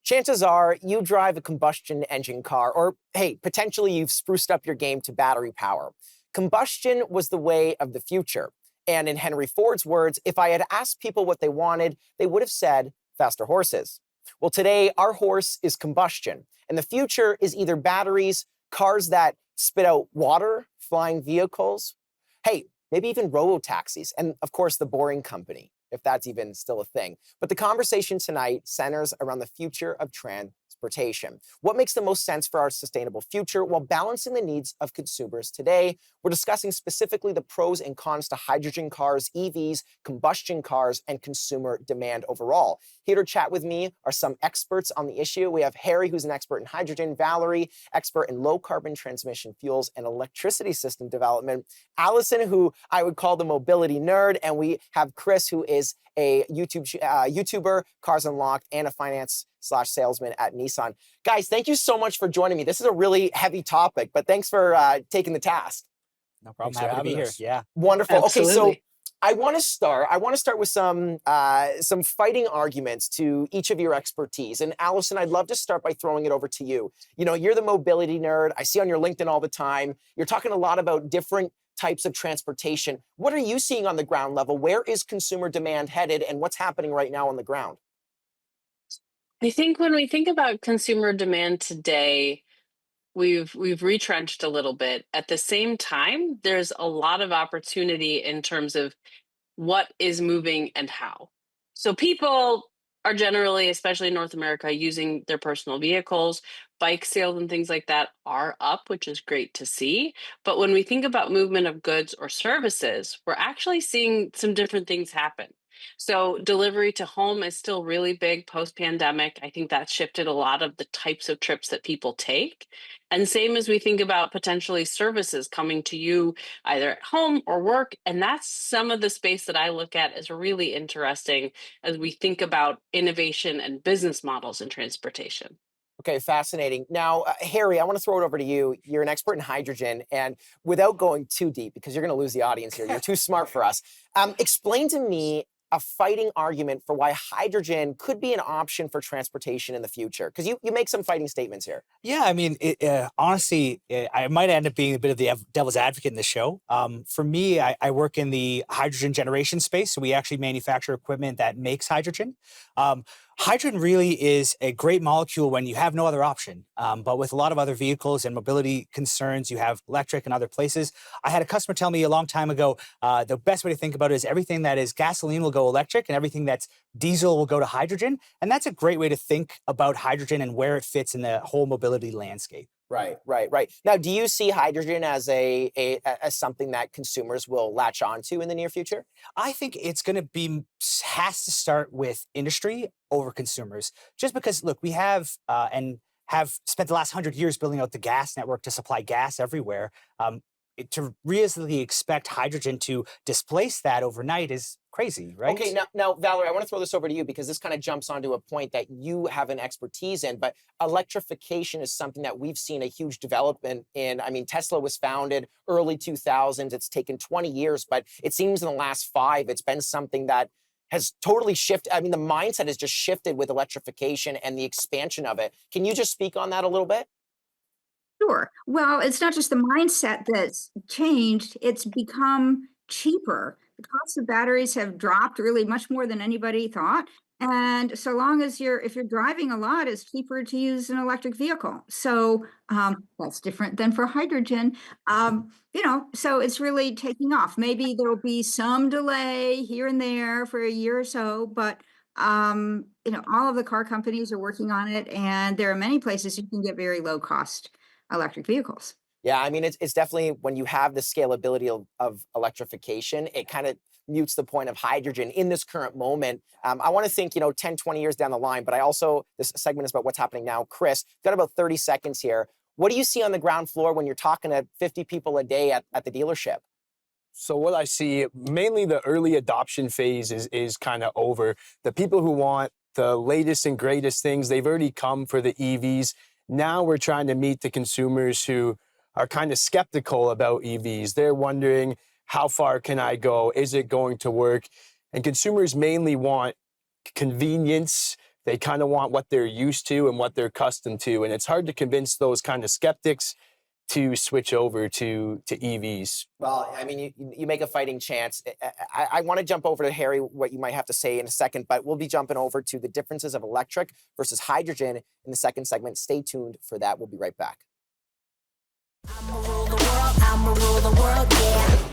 Chances are you drive a combustion engine car, or hey, potentially you've spruced up your game to battery power. Combustion was the way of the future. And in Henry Ford's words, if I had asked people what they wanted, they would have said faster horses. Well, today, our horse is combustion, and the future is either batteries, cars that spit out water, flying vehicles, hey, maybe even robo-taxis, and of course, the Boring Company, if that's even still a thing. But the conversation tonight centers around the future of transportation. What makes the most sense for our sustainable future while balancing the needs of consumers today? We're discussing specifically the pros and cons to hydrogen cars, EVs, combustion cars, and consumer demand overall. Here to chat with me are some experts on the issue. We have Harry, who's an expert in hydrogen, Valerie, expert in low carbon transmission fuels and electricity system development, Allison, who I would call the mobility nerd, and we have Chris, who is a YouTuber, Cars Unlocked, and a finance/salesman at Nissan. Guys, thank you so much for joining me. This is a really heavy topic, but thanks for taking the task. No problem. Thanks for Happy to be having here. us. Yeah. Wonderful. Absolutely. Okay, so I want to start with some fighting arguments to each of your expertise. And Allison, I'd love to start by throwing it over to you. You know, you're the mobility nerd. I see on your LinkedIn all the time. You're talking a lot about different types of transportation. What are you seeing on the ground level? Where is consumer demand headed, and what's happening right now on the ground? I think when we think about consumer demand today, we've retrenched a little bit. At the same time, there's a lot of opportunity in terms of what is moving and how. So people are generally, especially in North America, using their personal vehicles. Bike sales and things like that are up, which is great to see. But when we think about movement of goods or services, we're actually seeing some different things happen. So delivery to home is still really big post pandemic. I think that shifted a lot of the types of trips that people take. And same as we think about potentially services coming to you either at home or work. And that's some of the space that I look at as really interesting as we think about innovation and business models in transportation. Okay, fascinating. Now, Harry, I want to throw it over to you. You're an expert in hydrogen, and without going too deep, because you're going to lose the audience here, you're too smart for us. Explain to me a fighting argument for why hydrogen could be an option for transportation in the future, because you make some fighting statements here. Yeah, I mean, honestly, I might end up being a bit of the devil's advocate in the show. For me, I work in the hydrogen generation space, so we actually manufacture equipment that makes hydrogen. Hydrogen really is a great molecule when you have no other option. But with a lot of other vehicles and mobility concerns, you have electric and other places. I had a customer tell me a long time ago, the best way to think about it is everything that is gasoline will go electric and everything that's diesel will go to hydrogen. And that's a great way to think about hydrogen and where it fits in the whole mobility landscape. Right. Now, do you see hydrogen as as something that consumers will latch onto in the near future? I think it's going to has to start with industry over consumers. Just because, look, we have spent the last 100 years building out the gas network to supply gas everywhere. To realistically expect hydrogen to displace that overnight is crazy, right? Okay, now, Valerie, I want to throw this over to you because this kind of jumps onto a point that you have an expertise in, but electrification is something that we've seen a huge development in. I mean, Tesla was founded early 2000s. It's taken 20 years, but it seems in the last 5, it's been something that has totally shifted. I mean, the mindset has just shifted with electrification and the expansion of it. Can you just speak on that a little bit? Sure. Well, it's not just the mindset that's changed, it's become cheaper. The cost of batteries have dropped really much more than anybody thought. And so long as if you're driving a lot, it's cheaper to use an electric vehicle. So that's different than for hydrogen. So it's really taking off. Maybe there'll be some delay here and there for a year or so, but all of the car companies are working on it, and there are many places you can get very low cost electric vehicles. Yeah, I mean, it's definitely when you have the scalability of electrification, it kind of mutes the point of hydrogen in this current moment. I want to think, 10, 20 years down the line, but this segment is about what's happening now. Chris, got about 30 seconds here. What do you see on the ground floor when you're talking to 50 people a day at the dealership? So what I see, mainly the early adoption phase is kind of over. The people who want the latest and greatest things, they've already come for the EVs. Now we're trying to meet the consumers who are kind of skeptical about EVs. They're wondering, how far can I go? Is it going to work? And consumers mainly want convenience. They kind of want what they're used to and what they're accustomed to. And it's hard to convince those kind of skeptics to switch over to EVs. Well, I mean, you make a fighting chance. I want to jump over to Harry, what you might have to say in a second, but we'll be jumping over to the differences of electric versus hydrogen in the second segment. Stay tuned for that. We'll be right back. I'ma rule the world, yeah.